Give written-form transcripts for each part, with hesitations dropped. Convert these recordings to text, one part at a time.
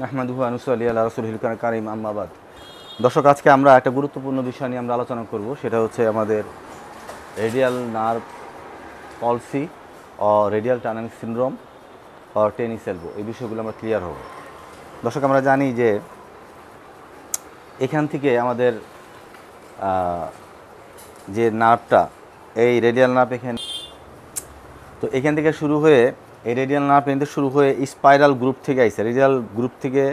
আহমাদুহু ওয়া নুসাল্লি আলা রাসূলিল কারীম আম্মা বাদ। দর্শক, আজকে আমরা একটা গুরুত্বপূর্ণ বিষয় নিয়ে আমরা আলোচনা করব। সেটা হচ্ছে আমাদের রেডিয়াল নার্ভ পলসি ও রেডিয়াল টানেল সিনড্রোম ও টেনিস এলবো, এই বিষয়গুলো আমরা ক্লিয়ার হব। দর্শক, আমরা জানি যে এখান থেকে আমাদের যে নার্ভটা, এই রেডিয়াল নার্ভ এখান থেকে শুরু হয়ে এই রেডিয়াল নার্ভ এখান শুরু হয়ে স্পাইরাল গ্রুপ থেকে আসছে, রেডিয়াল গ্রুপ থেকে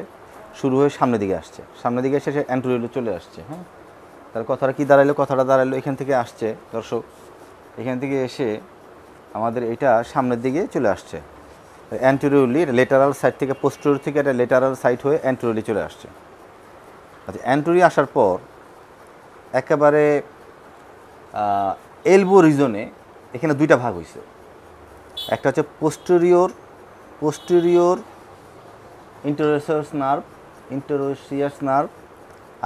শুরু হয়ে সামনের দিকে আসছে, সামনের দিকে এসে সে অ্যান্টেরিয়রে চলে আসছে। হ্যাঁ, তার কথাটা কি দাঁড়াইলো? কথাটা দাঁড়াইলো এখান থেকে আসছে দর্শক, এখান থেকে এসে আমাদের এটা সামনের দিকে চলে আসছে অ্যান্টেরিয়রলি, লেটারাল সাইড থেকে পোস্টেরিয়র থেকে এটা লেটারাল সাইড হয়ে অ্যান্টেরিয়রলি চলে আসছে। আচ্ছা, অ্যান্টেরিয়র আসার পর একেবারে এলবো রিজনে এখানে দুইটা ভাগ হয়েছে। একটা হচ্ছে পোস্টেরিয়র ইন্টারোসিয়াস নার্ভ,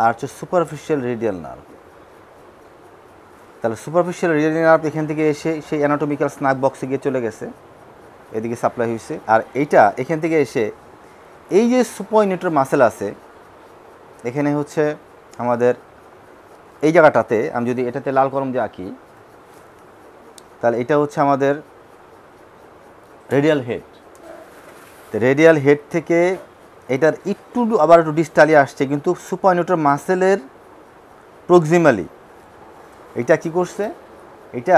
আর হচ্ছে সুপারফিশিয়াল রেডিয়াল নার্ভ। তাহলে সুপারফিশিয়াল রেডিয়াল নার্ভ এখান থেকে এসে সেই অ্যানাটমিক্যাল স্নাক বক্সে গিয়ে চলে গেছে, এদিকে সাপ্লাই হয়েছে। আর এইটা এখান থেকে এসে এই যে সুপারনিউটার মাসেল আছে, এখানে হচ্ছে আমাদের এই জায়গাটাতে আমি যদি এটাতে লাল কলম দিয়ে আঁকি, তাহলে এটা হচ্ছে আমাদের রেডিয়াল হেড। তো রেডিয়াল হেড থেকে এটার আবার একটু ডিস্টালি আসছে, কিন্তু সুপারনিউটার মাসেলের প্রক্সিমালি এটা কি করছে, এটা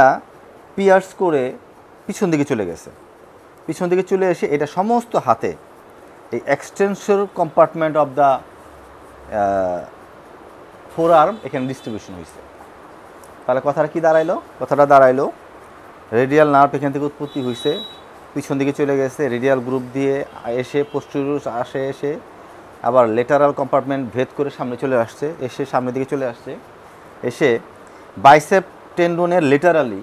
পিয়ার্স করে পিছন দিকে চলে গেছে। পিছন দিকে চলে এসে এটা সমস্ত হাতে এই extensor compartment of the four arm এখানে ডিস্ট্রিবিউশন হয়েছে। তাহলে কথাটা কি দাঁড়াইলো? কথাটা দাঁড়াইলো রেডিয়াল নার্ভ এখান থেকে উৎপত্তি হয়েছে, পিছন দিকে চলে গেছে, রেডিয়াল গ্রুপ দিয়ে এসে পোস্টেরিয়র এসে আবার লেটারাল কম্পার্টমেন্ট ভেদ করে সামনে চলে আসছে, এসে সামনের দিকে চলে আসছে, এসে বাইসেপ টেন্ডনের লেটারালি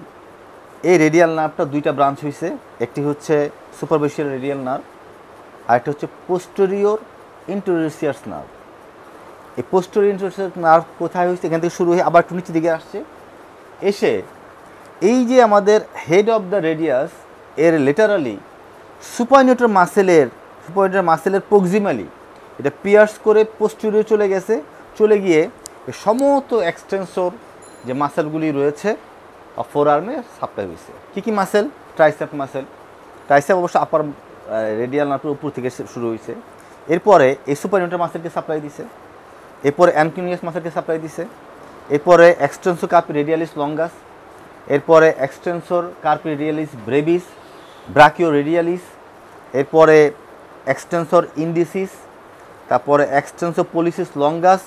এই রেডিয়াল নার্ভটা দুইটা ব্রাঞ্চ হয়েছে। একটি হচ্ছে সুপারফিশিয়াল রেডিয়াল নার্ভ, আরেকটা হচ্ছে পোস্টেরিয়র ইন্টারোসিয়াস নার্ভ। এই পোস্টেরিয়র ইন্টারোসিয়াস নার্ভ কোথায় হয়েছে? এখান থেকে শুরু হয়ে আবার একটু নিচের দিকে আসছে, এসে এই যে আমাদের হেড অফ দ্য রেডিয়াস এর লেটারালি সুপারনিউটার মাসেলের প্রক্সিমালি এটা পিয়ার্স করে পোস্টেরিয়র চলে গেছে, চলে গিয়ে সমস্ত এক্সটেন্সর যে মাসেলগুলি রয়েছে ফোর আর্মে সাপ্লাই হয়েছে। কী কী মাসেল? Tricep muscle. ট্রাইসেপ অবশ্য আপার রেডিয়াল নার্ভের উপর থেকে শুরু হয়েছে। এরপরে এই সুপারনিউটার মাসেলকে সাপ্লাই দিছে, এরপরে অ্যানকিউনিয়াস মাসেলকে সাপ্লাই দিছে, এরপরে এক্সটেন্সর কার্পি রেডিয়ালিস লঙ্গাস, এরপরে extensor carpi radialis brevis, brachioradialis, এরপরে এক্সটেন্সর ইন্ডিসিস, তারপরে extensor pollicis longus,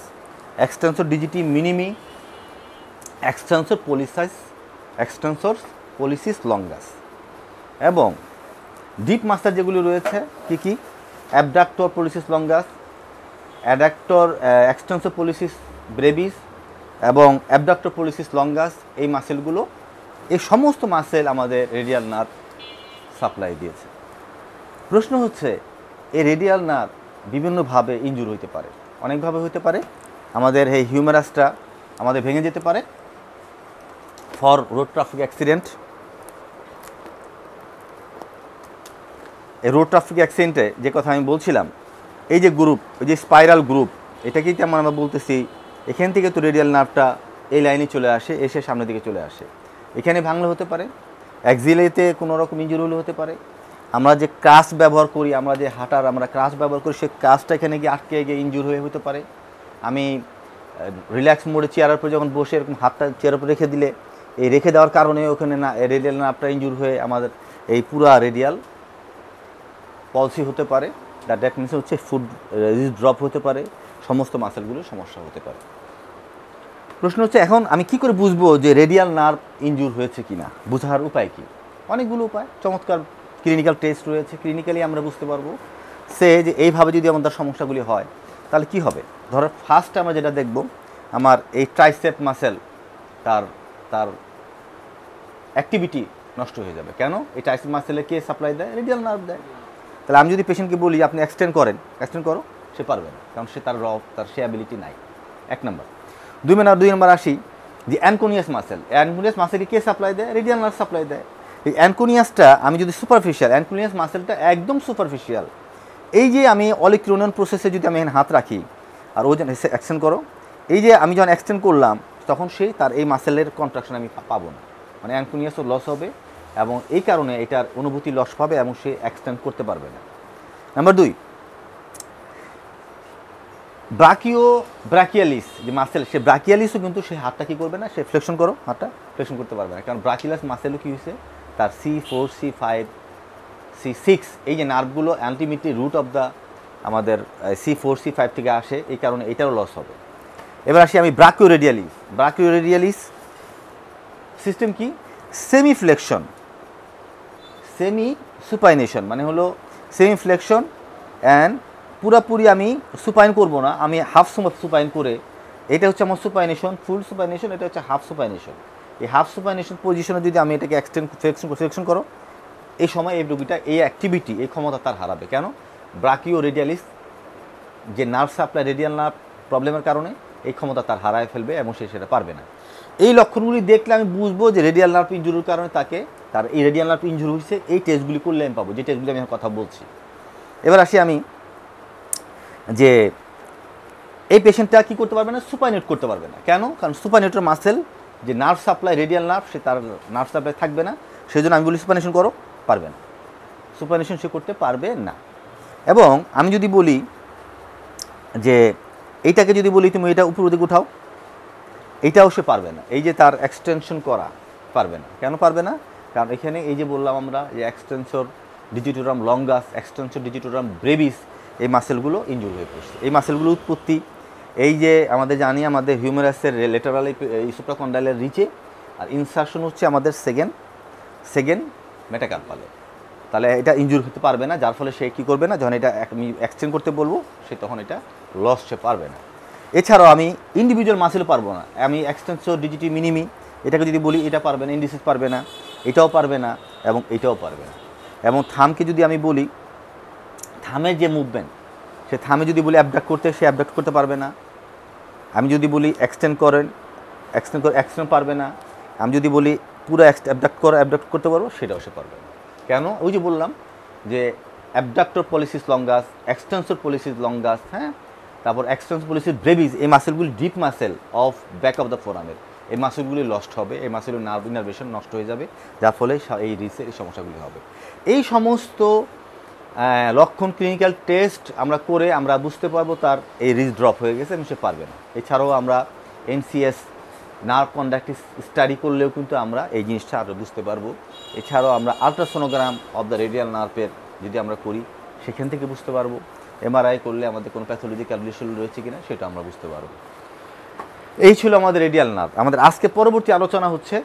extensor digiti minimi, extensor pollicis longus. এবং ডিপ মাস্টার যেগুলি রয়েছে কি কি? Abductor pollicis longus, extensor pollicis brevis এবং অ্যাবডাক্টর পলিসিস লঙ্গাস। এই মাসেলগুলো, এই সমস্ত মাসেল আমাদের রেডিয়াল নার্ভ সাপ্লাই দিয়েছে। প্রশ্ন হচ্ছে, এই রেডিয়াল নার্ভ বিভিন্নভাবে ইনজুর হইতে পারে, অনেকভাবে হইতে পারে। আমাদের এই হিউমেরাসটা আমাদের ভেঙে যেতে পারে ফর রোড ট্রাফিক অ্যাক্সিডেন্ট। এই রোড ট্রাফিক অ্যাক্সিডেন্টে যে কথা আমি বলছিলাম, এই যে গ্রুপ, এই যে স্পাইরাল গ্রুপ, এটাকেই তেমন আমরা বলতেছি, এখান থেকে তো রেডিয়াল নার্ভটা এই লাইনে চলে আসে, এসে সামনের দিকে চলে আসে। এখানে ভাঙলে হতে পারে, অ্যাক্সিলারিতে কোনো রকম ইনজুরি হলে হতে পারে। আমরা যে ক্রাশ ব্যবহার করি, আমরা ক্রাশ ব্যবহার করি, সেই ক্রাশটা এখানে গিয়ে আটকে গিয়ে ইনজুর হতে পারে। আমি রিল্যাক্স মোডে চেয়ারের উপরে যখন বসে এরকম হাতটা চেয়ারের উপরে রেখে দিলে, এই রেখে দেওয়ার কারণে ওখানে রেডিয়াল নার্ভটা ইনজুর হয়ে আমাদের এই পুরা রেডিয়াল পলসি হতে পারে। দ্যাট মিনস হচ্ছে ফুড ড্রপ হতে পারে, সমস্ত মাসেলগুলো সমস্যা হতে পারে। প্রশ্ন হচ্ছে, এখন আমি কি করে বুঝবো যে রেডিয়াল নার্ভ ইনজুর হয়েছে কি না? বোঝার উপায় কি? অনেকগুলো উপায়, চমৎকার ক্লিনিক্যাল টেস্ট রয়েছে। ক্লিনিক্যালি আমরা বুঝতে পারবো যে এইভাবে যদি আমাদের সমস্যাগুলি হয় তাহলে কি হবে। ধরো ফার্স্ট আমরা যেটা দেখব, আমার এই ট্রাইসেপ মাসেল তার অ্যাক্টিভিটি নষ্ট হয়ে যাবে। কেন? এই ট্রাইসেপ মাসেলে কে সাপ্লাই দেয়? রেডিয়াল নার্ভ দেয়। তাহলে আমি যদি পেশেন্টকে বলি আপনি এক্সটেন্ড করো, সে পারবে না, কারণ তার সে অ্যাবিলিটি নাই। এক নম্বর। দুই নম্বর আসি যে অ্যানকোনিয়াস মাসেলকে কে সাপ্লাই দেয়? রেডিয়াল নার্ভ সাপ্লাই দেয়। এই অ্যানকোনিয়াসটা আমি যদি অ্যানকোনিয়াস মাসেলটা একদম সুপারফিশিয়াল, এই যে আমি অলিক্রোনিয়ন প্রসেসে যদি আমি এখানে হাত রাখি আর ও যেন এক্সটেন্ড করো, এই যে আমি যখন এক্সটেন্ড করলাম তখন সেই তার এই মাসেলের কন্ট্রাকশন আমি পাবো না, মানে অ্যাঙ্কোনিয়াসও লস হবে এবং এই কারণে এটার অনুভূতি লস পাবে এবং সে এক্সটেন্ড করতে পারবে না। নাম্বার 2, ব্রাকিয়ালিস যে মাসেল, সে ব্রাকিয়ালিসও কিন্তু সে হাতটা কী করবে না, সে ফ্লেকশন করো, হাতটা ফ্লেকশন করতে পারবে না, কারণ ব্রাকিয়ালিস মাসেলও কী হয়েছে, তার C4 C5 C6 এই যে নার্ভগুলো আলটিমেটলি রুট অফ দ্য আমাদের C4 C5 থেকে আসে, এই কারণে এটারও লস হবে। এবার আসি আমি ব্রাকিওরেডিয়ালিস সিস্টেম কি, সেমি ফ্লেকশন সেমি সুপাইনেশন, মানে হলো সেমি ফ্লেকশন অ্যান্ড পুরাপুরি আমি সুপাইন করব না, আমি হাফ সুপাইন করে, এটা হচ্ছে আমার সুপাইনেশন, ফুল সুপাইনেশন, এটা হচ্ছে হাফ সুপাইনেশন। এই হাফ সুপাইনেশন পজিশনে যদি আমি এটাকে এক্সটেন্ড ফ্লেকশন করো, এই সময় এই রোগীটা এই অ্যাক্টিভিটি এই ক্ষমতা তার হারাবে। কেন, ব্রাকিওরেডিয়ালিস যে নার্ভ সাপ্লাই রেডিয়াল নার্ভ প্রবলেমের কারণে এই ক্ষমতা তার হারায় ফেলবে এবং সে সেটা পারবে না। এই লক্ষণগুলি দেখলে আমি বুঝবো যে রেডিয়াল নার্ভ ইনজুরির কারণে তার এই রেডিয়াল নার্ভ ইনজুরি হয়েছে, এই টেস্টগুলি করলে আমি পাবো, যে টেস্টগুলি আমি কথা বলছি। এবার আসি আমি যে এই পেশেন্টটা কী করতে পারবে না, সুপাইনেট করতে পারবে না। কেন, কারণ সুপাইনেটের মাসেল যে নার্ভ সাপ্লাই রেডিয়াল নার্ভ, সে তার নার্ভ সাপ্লাই থাকবে না, সেই জন্য আমি বলি সুপাইনেশন করো, পারবে না, সুপাইনেশন সে করতে পারবে না। এবং আমি যদি বলি যে এইটাকে যদি বলি তুমি এটা উপর দিকে উঠাও, এইটাও সে পারবে না, এই যে তার এক্সটেনশন করা পারবে না। কেন পারবে না, কারণ এখানে এই যে বললাম আমরা যে extensor digitorum longus, extensor digitorum Brevis, এই মাসেলগুলো ইনজুর হয়ে পড়ছে। এই মাসেলগুলো উৎপত্তি এই যে আমাদের জানি আমাদের হিউমেরাসের লেটারাল এই সুপ্রাকন্ডাইলের রিচে, আর ইনসারশন হচ্ছে আমাদের সেকেন্ড মেটাকার্পালে। তাহলে এটা ইনজুর হতে পারবে না, যার ফলে সে কী করবে না, যখন এটা আমি এক্সটেন্ড করতে বলবো সে তখন এটা লস সে পারবে না। এছাড়াও আমি ইন্ডিভিজুয়াল মাসেলও পারবো না, আমি এক্সটেনসর ডিজিটি মিনিমি এটাকে যদি বলি এটা পারবে না, ইন্ডিসিস পারবে না, এটাও পারবে না এবং এটাও পারবে না। এবং থামকে যদি আমি বলি, থামের যে মুভমেন্ট, সে থামে যদি বলি অ্যাবডাক্ট করতে, সে অ্যাবডাক্ট করতে পারবে না। আমি যদি বলি এক্সটেন্ড পারবে না। আমি যদি বলি পুরো অ্যাবডাক্ট করতে পারবো, সেটাও সে পারবে না। কেন, ওই যে বললাম যে abductor pollicis longus, extensor pollicis longus, হ্যাঁ, তারপর এক্সটেন্সর পলিসিস ব্রেভিস, এই মাসেলগুলি deep muscle of back of the ফোরামের, এই মাসেলগুলি লস্ট হবে, এই মাসেলের নার্ভ ইনারভেশন নষ্ট হয়ে যাবে, যার ফলে এই রিসের এই সমস্যাগুলি হবে। এই সমস্ত লক্ষণ ক্লিনিক্যাল টেস্ট আমরা করে আমরা বুঝতে পারবো তার এই রিস্ক ড্রপ হয়ে গেছে এবং সে পারবে না। এছাড়াও আমরা NCS নার্ভ কন্ডাক্টিভ স্টাডি করলেও কিন্তু আমরা এই জিনিসটা আরও বুঝতে পারবো। এছাড়াও আমরা আলট্রাসোনোগ্রাম অফ দ্য রেডিয়াল নার্ভের যদি আমরা করি, সেখান থেকে বুঝতে পারবো। MRI করলে আমাদের কোনো প্যাথোলজিক্যাল রিলেশন রয়েছে কিনা সেটা আমরা বুঝতে পারবো। এই ছিল আমাদের রেডিয়াল নার্ভ। আমাদের আজকে পরবর্তী আলোচনা হচ্ছে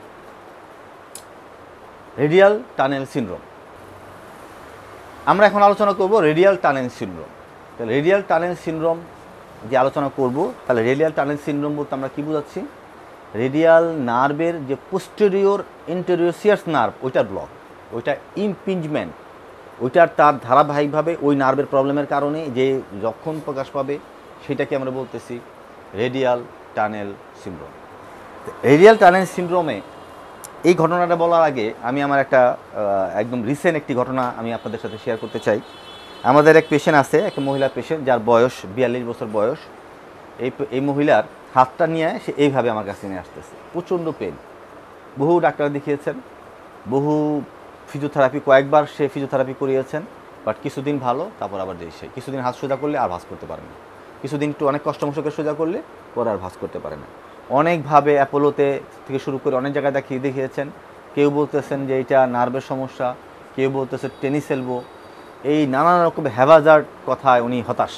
রেডিয়াল টানেল সিনড্রোম। আমরা এখন আলোচনা করব রেডিয়াল টানেল সিনড্রোম। তাহলে রেডিয়াল টানেল সিনড্রোম যে আলোচনা করব, তাহলে রেডিয়াল টানেল সিনড্রোম বলতে আমরা কী বোঝাচ্ছি, রেডিয়াল নার্ভের যে পোস্টেরিয়র ইন্টেরিয়র নার্ভ, ওইটার ব্লক, ওইটা ইমপিঞ্জমেন্ট, ওইটার তার ধারাবাহিকভাবে ওই নার্ভের প্রবলেমের কারণে যে লক্ষণ প্রকাশ পাবে, সেটাকে আমরা বলতেছি radial tunnel syndrome. Radial tunnel সিনড্রোমে এই ঘটনাটা বলার আগে আমি আমার একটা একদম রিসেন্ট একটি ঘটনা আমি আপনাদের সাথে শেয়ার করতে চাই। আমাদের এক পেশেন্ট আছে, এক মহিলা পেশেন্ট, যার বয়স 42 বছর বয়স। এই মহিলার হাতটা নিয়ে সে এইভাবে আমার কাছে নিয়ে আসতেছে, প্রচণ্ড পেন। বহু ডাক্তার দেখিয়েছেন, বহু ফিজিওথেরাপি, কয়েকবার সে ফিজিওথেরাপি করিয়েছেন, বাট কিছুদিন ভালো, তারপর আবার যে সে কিছুদিন হাত সোজা করলে আর ভাঁজ করতে পারে না, কিছুদিন একটু অনেক কষ্টমষ্টকে সোজা করলে পরে আর ভাঁজ করতে পারে না। অনেকভাবে অ্যাপোলোতে থেকে শুরু করে অনেক জায়গায় দেখিয়েছেন। কেউ বলতেছেন যে এটা নার্ভের সমস্যা, কেউ বলতেছে টেনিস এলবো, এই নানান রকম হ্যাভাজার্ড কথায় উনি হতাশ।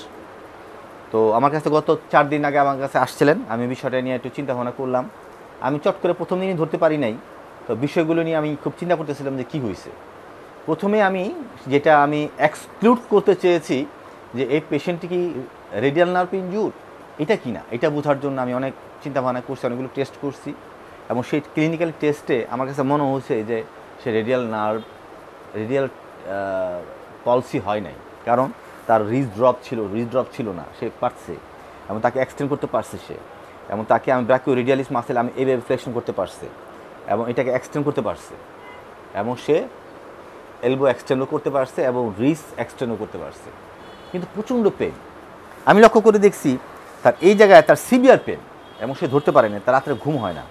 তো আমার কাছে গত 4 দিন আগে আমার কাছে আসছিলেন, আমি বিষয়টা নিয়ে একটু চিন্তা ভাবনা করলাম। আমি চট করে প্রথম দিনই ধরতে পারি নাই, তো বিষয়গুলো নিয়ে আমি খুব চিন্তা করতেছিলাম যে কী হয়েছে। প্রথমে আমি যেটা আমি এক্সক্লুড করতে চেয়েছি যে এই পেশেন্টটি কি রেডিয়াল নার্ভ ইনজুর, এটা কি না, এটা বোঝার জন্য আমি অনেক চিন্তা ভাবনা করছি, অনেকগুলো টেস্ট করছি, এবং সেই ক্লিনিক্যাল টেস্টে আমার কাছে মনে হচ্ছে যে সে রেডিয়াল পলসি হয় নাই, কারণ তার রিস্ক ড্রপ ছিল না, সে পারছে এবং তাকে এক্সটেন্ড করতে পারছে সে, এবং তাকে আমি ব্রাকিওরেডিয়ালিস মাসেল আমি এইভাবে ফ্লেকশন করতে পারছে এবং এটাকে এক্সটেন্ড করতে পারছে, এবং সে এলবো এক্সটেন্ডও করতে পারছে এবং রিস্ট এক্সটেন্ডও করতে পারছে। কিন্তু প্রচণ্ড পেন। আমি লক্ষ্য করে দেখছি তার এই জায়গায় তার সিভিয়ার পেন, এবং সে ধরতে পারে না, তার রাত্রে ঘুম হয় না,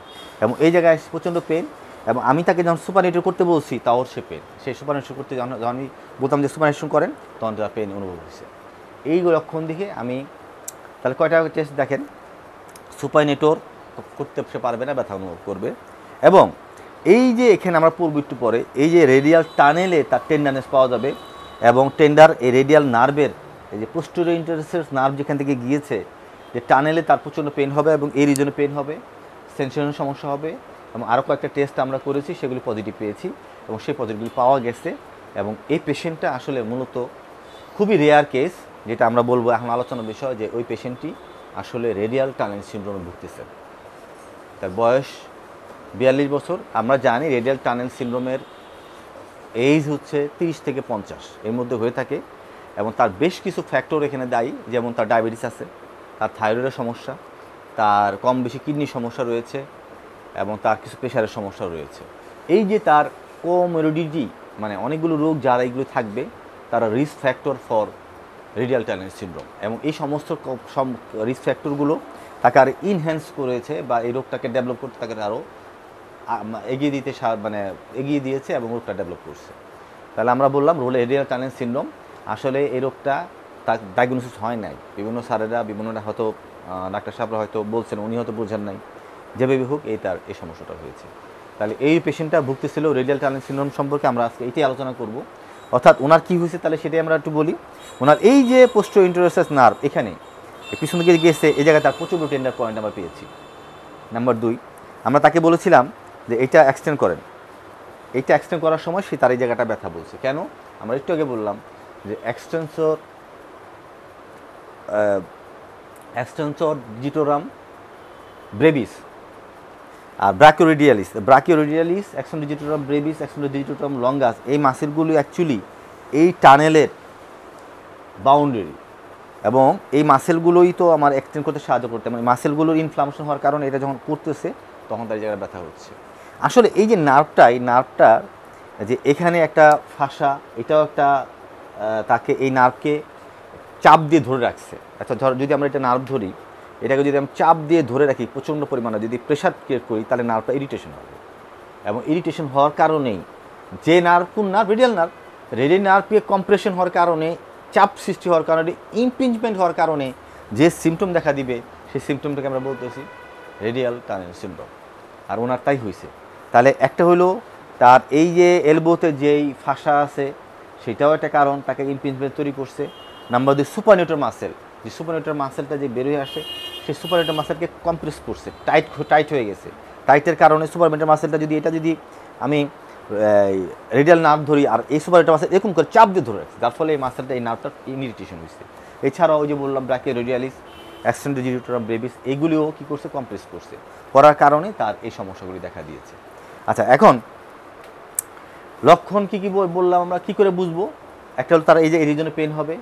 এবং এই জায়গায় প্রচণ্ড পেন। এবং আমি তাকে যখন সুপারনেটর করতে বলছি তাও সে পেন, সেই সুপারনেটর করতে যখন আমি বলতাম যে সুপারনেটর করেন, তখন তার পেন অনুভব হয়েছে। এই লক্ষণ দেখে আমি, তাহলে কয়টা টেস্ট দেখেন, সুপারনেটর করতে সে পারবে না, ব্যথা অনুভব করবে। এবং এই যে এখানে আমরা পড়ব একটু পরে, এই যে রেডিয়াল টানেলে তার টেন্ডারনেস পাওয়া যাবে, এবং টেন্ডার এই রেডিয়াল নার্ভের এই যে পোস্টেরিয়র ইন্টারসেস নার্ভ যেখান থেকে গিয়েছে, যে টানেলে তার প্রচণ্ড পেন হবে, এবং এই রিজনে পেন হবে, সেন্সেশনের সমস্যা হবে। এবং আরও কয়েকটা টেস্ট আমরা করেছি, সেগুলি পজিটিভ পেয়েছি, এবং সেই পজিটিভগুলি পাওয়া গেছে। এবং এই পেশেন্টটা আসলে মূলত খুবই রেয়ার কেস, যেটা আমরা বলবো এখন আলোচনার বিষয়, যে ওই পেশেন্টটি আসলে রেডিয়াল টানেল সিনড্রোমে ভুগতেছে। তার বয়স 42 বছর। আমরা জানি রেডিয়াল টানেল সিনড্রোমের এইজ হচ্ছে 30 থেকে 50 এর মধ্যে হয়ে থাকে, এবং তার বেশ কিছু ফ্যাক্টর এখানে দায়ী, যেমন তার ডায়াবেটিস আছে, তার থাইরয়েডের সমস্যা, তার কম বেশি কিডনির সমস্যা রয়েছে, এবং তার কিছু প্রেশারের সমস্যা রয়েছে। এই যে তার কোমোরবিডিটি, মানে অনেকগুলো রোগ যারা এগুলো থাকবে, তারা risk factor for radial tunnel syndrome. এবং এই সমস্ত রিস্ক ফ্যাক্টরগুলো তাকে আর ইনহ্যান্স করেছে, বা এই রোগটাকে ডেভেলপ করতে তাকে আরও এগিয়ে দিতে মানে এগিয়ে দিয়েছে, এবং রোগটা ডেভেলপ করছে। তাহলে আমরা বললাম রেডিয়াল টানেল সিনড্রোম, আসলে এই রোগটা তার ডায়াগনোসিস হয় নাই। বিভিন্ন স্যারেরা বিভিন্নটা হয়তো ডাক্তার সাহেবরা হয়তো বলছেন, উনি হয়তো বোঝেন নাই, যেভাবে হোক তার এই সমস্যাটা হয়েছে। তাহলে এই পেশেন্টটা ভুগতেছিল রেডিয়াল টানেল সিনড্রোম সম্পর্কে আমরা আজকে এইটাই আলোচনা করব। অর্থাৎ ওনার কী হয়েছে, তাহলে সেটাই আমরা একটু বলি। ওনার এই যে পোস্টেরিয়র ইন্টারসেস নার্ভ, এখানে পিছন দিকে গিয়েছে, এই জায়গায় তার প্রচুর টেন্ডার পয়েন্ট আমরা পেয়েছি। নাম্বার 2, আমরা তাকে বলেছিলাম যে এইটা এক্সটেন্ড করেন। এইটা এক্সটেন্ড করার সময় সে তার এই জায়গাটা ব্যথা বলছে। কেন? আমরা একটু আগে বললাম যে এক্সটেন্সর ডিজিটোরাম ব্রেভিস আর brachioradialis, extensor digitorum brevis, extensor digitorum longus, এই মাসেলগুলো অ্যাকচুয়ালি এই টানেলের বাউন্ডারি, এবং এই মাসেলগুলোই তো আমার এক্সটেন্ড করতে সাহায্য করতে, মানে মাসেলগুলোর ইনফ্লামেশন হওয়ার কারণে এটা যখন করতেছে তখন তার জায়গায় ব্যথা হচ্ছে। আসলে এই যে নার্ভটার যে এখানে একটা ফাঁসা, এটাও একটা তাকে এই নার্ভকে চাপ দিয়ে ধরে রাখছে। আচ্ছা যদি আমরা এটা নার্ভ ধরি, এটাকে যদি আমি চাপ দিয়ে ধরে রাখি প্রচণ্ড পরিমাণে, যদি প্রেশার ক্রিয়েট করি, তাহলে নার্ভটা ইরিটেশন হবে, এবং ইরিটেশন হওয়ার কারণেই যে নার্ভ, কোন নার্ভ, রেডিয়াল নার্ভকে কম্প্রেশন হওয়ার কারণে, চাপ সৃষ্টি হওয়ার কারণে, ইমপিঞ্জমেন্ট হওয়ার কারণে যে সিমটম দেখা দিবে, সেই সিমটমটাকে আমরা বলতেছি রেডিয়াল টানেল সিনড্রোম। আর ওনার তাই হয়েছে। তাহলে একটা হলো তার এই যে এলবোতে যেই ফাঁসা আছে, সেটাও একটা কারণ, তাকে ইমপিঞ্জমেন্ট তৈরি করছে। নাম্বার 2, সুপারনিউটার মাসেল, যে সুপারনিউটার মাসেলটা যে বেরোয় আসে, সেই সুপারনিউটার মাসেলকে কম্প্রেস করছে, টাইট হয়ে গেছে। টাইটের কারণে সুপারনিউটার মাসেলটা যদি আমি রেডিয়াল নার্ভ ধরি, আর এই সুপারনিউটার মাসেল এরকম করে চাপ দিয়ে ধরে রাখছে, যার ফলে এই মাসেলটা, এই নার্ভটার ইরিটেশন হয়েছে। এছাড়াও ওই যে বললাম ব্রাকিওরেডিয়ালিস, এক্সটেন্সর ডিজিটোরাম ব্রেভিস, এগুলিও কী করছে, কম্প্রেস করছে, করার কারণে তার এই সমস্যাগুলি দেখা দিয়েছে। আচ্ছা, এখন লক্ষণ কী বললাম আমরা, কী করে বুঝবো? একটা হলো তার এই যে রিজনে পেন হবে,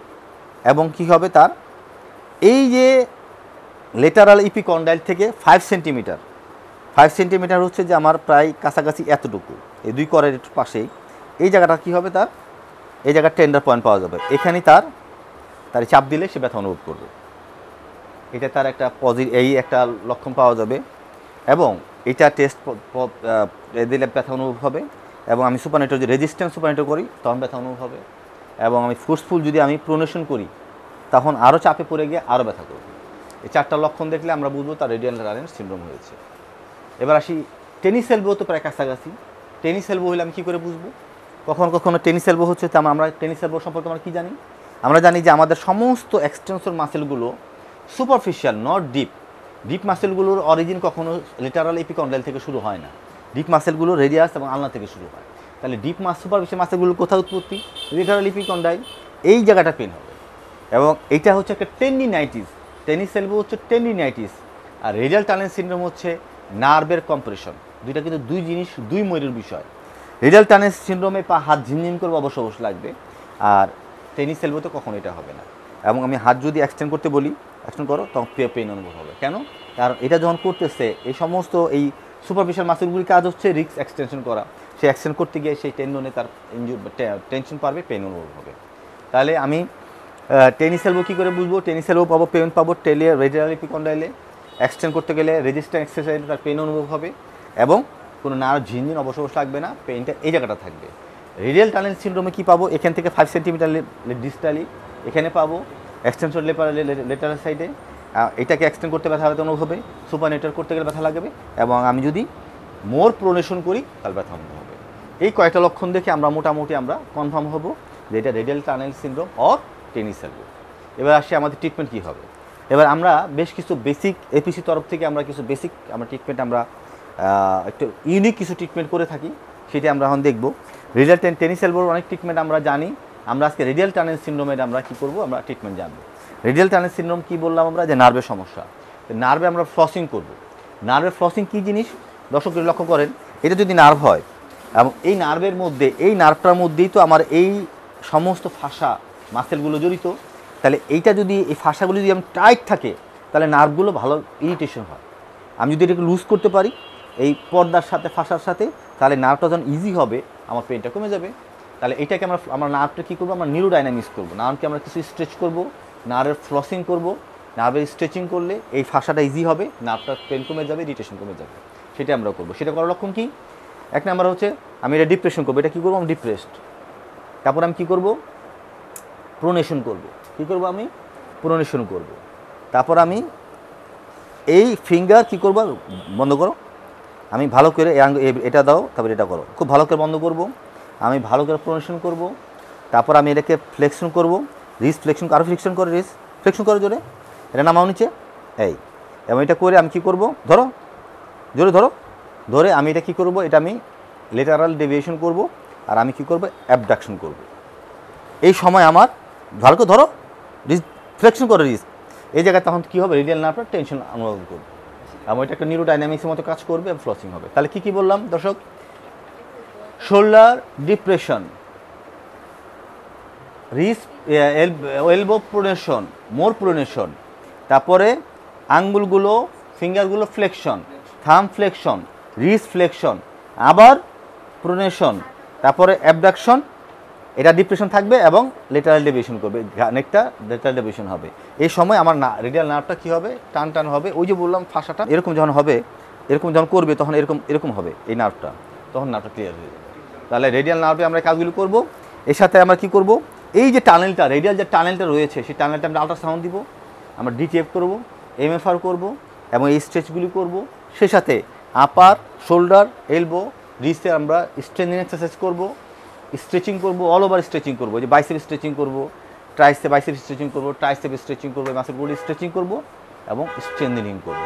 এবং কি হবে, তার এই যে লেটারাল ইপিকন্ডাইল থেকে 5 সেন্টিমিটার হচ্ছে যে আমার প্রায় কাছাকাছি এতটুকু, এই 2 করের পাশেই এই জায়গাটা কি হবে, তার এই জায়গার টেন্ডার পয়েন্ট পাওয়া যাবে। এখানে তার চাপ দিলে সে ব্যথা অনুভব করবে, এটা তার একটা এই একটা লক্ষণ পাওয়া যাবে। এবং এটা টেস্ট দিলে ব্যথা অনুভব হবে, এবং আমি সুপারনেটর যে রেজিস্ট্যান্স সুপারনেটর করি তখন ব্যথা অনুভব হবে, এবং আমি ফোর্সফুল যদি আমি প্রোনেশন করি তখন আরও চাপে পড়ে গিয়ে আরও ব্যথা করবে। এই 4টা লক্ষণ দেখলে আমরা বুঝবো তার রেডিয়াল টানেল সিনড্রোম হয়েছে। এবার আসি, টেনিস এলবো তো প্রায় কাছাকাছি। টেনিস এলবো হলে আমি কী করে বুঝবো? কখনো টেনিস এলবো হচ্ছে, তো আমরা টেনিস এলবো সম্পর্কে আমরা কী জানি? আমরা জানি যে আমাদের সমস্ত এক্সটেন্সর মাসেলগুলো সুপারফিশিয়াল, নট ডিপ মাসেলগুলোর অরিজিন কখনো লেটারাল এপিকন্ডাইল থেকে শুরু হয় না। ডিপ মাসেলগুলো রেডিয়াস এবং আলনা থেকে শুরু হয়। তাহলে সুপারফিশিয়াল মাসেলগুলোর কোথাও উৎপত্তি, লেটারাল এপিকন্ডাইল, এই জায়গাটা পেন হবে। এবং এইটা হচ্ছে একটা টেন্ডিনাইটিস, টেনিস এলবো হচ্ছে টেন্ডিনাইটিস, আর রেডিয়াল টানেল সিনড্রোম হচ্ছে নার্ভের কম্প্রেশন। দুইটা কিন্তু দুই জিনিস, দুই ময়ূরের বিষয়। রেডিয়াল টানেল সিনড্রোমে হাত ঝিমঝিম করে অবশ্য লাগবে, আর টেনিস এলবোতে কখনো এটা হবে না। এবং আমি হাত যদি এক্সটেন্ড করতে বলি, এক্সটেন্ড করো, তখন পেন অনুভব হবে। কেন? কারণ এটা যখন করতেছে, এই সমস্ত এই সুপারফিশিয়াল মাসেলগুলির কাজ হচ্ছে রিক্স এক্সটেনশন করা। সে এক্সটেন্ড করতে গিয়ে সেই টেন্ডনে তার টেনশন পারবে, পেন অনুভব হবে। তাহলে আমি টেনিস এলবো কী করে বুঝবো? টেনিস এলবো পাবো, পেন পাবো রেডিয়াল এপিকন্ডাইলে। এক্সটেন্ড করতে গেলে রেজিস্ট্যান্ট এক্সারসাইজে তার পেন অনুভব হবে এবং কোনো নার্ভ ঝিনঝিন অবশ্য লাগবে না, পেনটা এই জায়গাটা থাকবে। রেডিয়াল টানেল সিনড্রোমে কী পাবো? এখান থেকে 5 সেন্টিমিটার ডিস্টালি এখানে পাবো, এক্সটেনশন লেটারাল সাইডে। এটাকে এক্সটেন্ড করতে ব্যথা হতে অনুভব হবে, সুপারনেটার করতে গেলে ব্যথা লাগবে, এবং আমি যদি মোর প্রোনেশন করি তাহলে ব্যথা অনুভব হবে। এই কয়েকটা লক্ষণ দেখে আমরা মোটামুটি আমরা কনফার্ম হব যে এটা radial tunnel syndrome or tennis elbow. এবার আসি আমাদের ট্রিটমেন্ট কী হবে। এবার আমরা বেশ কিছু বেসিক এপিসি তরফ থেকে আমরা কিছু বেসিক আমরা ট্রিটমেন্ট আমরা একটু ইউনিক কিছু ট্রিটমেন্ট করে থাকি, সেটি আমরা এখন দেখব। রেডিয়াল টেনিস এলবোর অনেক ট্রিটমেন্ট আমরা জানি, আমরা আজকে রেডিয়াল টানেল সিনড্রোমের আমরা কী করব, আমরা ট্রিটমেন্ট জানবো। রেডিয়াল টানেল সিনড্রোম কী বললাম আমরা? যে নার্ভের সমস্যা, নার্ভে আমরা ফ্লসিং করব। নার্ভের ফ্লসিং কী জিনিস দর্শক লক্ষ্য করেন, এটা যদি নার্ভ হয় এবং এই নার্ভের মধ্যে, এই নার্ভটার মধ্যেই তো আমার এই সমস্ত ফাঁসা মাসেলগুলো জড়িত, তাহলে এইটা যদি এই ফাঁসাগুলো যদি আমি টাইট থাকে তাহলে নার্ভগুলো ভালো ইরিটেশন হয়। আমি যদি এটাকে লুজ করতে পারি এই পর্দার সাথে ফাঁসার সাথে, তাহলে নার্ভটা যখন ইজি হবে আমার পেনটা কমে যাবে। তাহলে এটাকে আমরা নার্ভটা কী করবো? আমরা নিউরোডাইনামিক্স করবো। নার্ভকে আমরা কিছু স্ট্রেচ করবো, নার্ভের ফ্লসিং করবো। নার্ভের স্ট্রেচিং করলে এই ফাঁসাটা ইজি হবে, নার্ভটার পেন কমে যাবে, ইরিটেশন কমে যাবে। সেটা আমরা করবো। সেটা করার লক্ষণ কী? এক নাম্বার হচ্ছে আমি এটা ডিপ্রেশন করবো। এটা কী করবো? আমি ডিপ্রেসড। তারপর আমি কী করবো? প্রোনেশন করবো। কী করবো? আমি প্রোনেশন করবো। তারপর আমি এই ফিঙ্গার কী করবো? বন্ধ করো। আমি ভালো করে এটা দাও, তারপর এটা করো, খুব ভালো করে বন্ধ করব। আমি ভালো করে প্রোনেশন করব। তারপর আমি এটাকে ফ্লেকশন করব, রিস্ট ফ্লেকশন, আরও ফ্লেকশন করে রিস্ট ফ্লেকশন করো জোরে, এটা নামাও নিচে এই। এবং এটা করে আমি কী করব? ধরো, জোরে ধরো, ধরে আমি এটা কী করব? এটা আমি লেটারাল ডেভিয়েশন করব, আর আমি কী করব? অ্যাবডাকশন করব। এই সময় আমার ভালো করে ধরো, রিস্ট ফ্লেকশন করে রিস্ট, এই জায়গায় তখন কী হবে? রেডিয়াল নার্ভটা টেনশন অনুভব করবে এবং এটা একটা নিউরোডাইনামিক্সের মতো কাজ করবে এবং ফ্লসিং হবে। তাহলে কী কী বললাম দর্শক? Shoulder depression, wrist elbow pronation, more pronation, তারপরে আঙ্গুলগুলো ফিঙ্গারগুলো flexion, thumb flexion, wrist flexion, আবার প্রোনেশন, তারপরে অ্যাবডাকশন, এটা ডিপ্রেশন থাকবে এবং লেটারাল ডেভিয়েশন করবে, নেকটা লেটারাল ডেভিয়েশন হবে। এই সময় আমার রেডিয়াল নার্ভটা কী হবে? টান টান হবে। ওই যে বললাম ফাঁসাটা এরকম যখন হবে, এরকম যখন করবে তখন এরকম হবে এই নার্ভটা, তখন নার্ভটা ক্লিয়ার হয়ে যাবে। তাহলে রেডিয়াল নার্ভে আমরা কাজগুলো করব। এর সাথে আমরা কী করব? এই যে টানেলটা, রেডিয়াল যে টানেলটা রয়েছে সেই টানেলটা আমরা আল্ট্রাসাউন্ড দিব, আমরা ডিটিএফ করব, এমএফআর করব এবং এই স্ট্রেচগুলি করব। সে সাথে আপার, শোল্ডার, এলবো, রিস্টে আমরা স্ট্রেচিং এক্সারসাইজ করব, স্ট্রেচিং করব, অল ওভার স্ট্রেচিং করব। যে বাইসেপ স্ট্রেচিং করব, বাইসেপ স্ট্রেচিং করব, ট্রাইসেপ স্ট্রেচিং করব, মাসেলগুলো স্ট্রেচিং করব এবং স্ট্রেংথেনিং করব।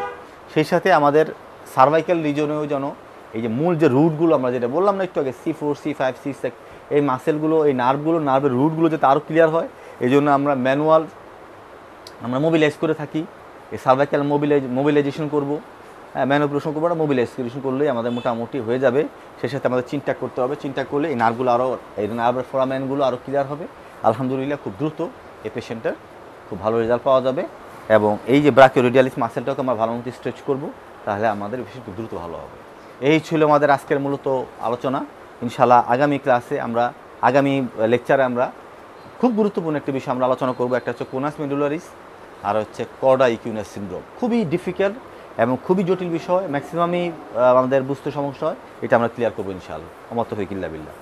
সেই সাথে আমাদের সার্ভাইকাল রিজনেও যেন এই যে মূল যে রুটগুলো আমরা যেটা বললাম না একটু আগে, C4, C5, C6, এই মাসেলগুলো, এই নার্ভগুলো, নার্ভের রুটগুলো যাতে আরও ক্লিয়ার হয়, এই জন্য আমরা ম্যানুয়াল আমরা মোবিলাইজ করে থাকি। এই সার্ভাইকাল মোবিলাইজেশন করব, ম্যানুপুলেশন করবো না, মোবিলাইজেশন করলেই আমাদের মোটামুটি হয়ে যাবে। সেই সাথে আমাদের চিন্তা করতে হবে, চিন্তা করলে এই নার্ভগুলো আরও, এই নার্ভের ফোরামেনগুলো আরও ক্লিয়ার হবে। আলহামদুলিল্লাহ খুব দ্রুত এই পেশেন্টের খুব ভালো রেজাল্ট পাওয়া যাবে। এবং এই যে ব্রাকিওরেডিয়ালিস মাসেলটাকে আমরা ভালো মতো স্ট্রেচ করব, তাহলে আমাদের পেশেন্ট খুব দ্রুত ভালো হবে। এই ছিল আমাদের আজকের মূলত আলোচনা। ইনশাআল্লাহ আগামী ক্লাসে আমরা, আগামী লেকচারে আমরা খুব গুরুত্বপূর্ণ একটা বিষয় আমরা আলোচনা করব। একটা হচ্ছে কোনাস মেডুলারিস, আর হচ্ছে কর্ডা ইকিউনাস সিনড্রোম। খুবই ডিফিকাল্ট এবং খুবই জটিল বিষয়, ম্যাক্সিমামই আমাদের বুঝতে সমস্যা হয়। এটা আমরা ক্লিয়ার করবো ইনশাআল্লাহ। আমার তৌফিক ইল্লা বিল্লাহ।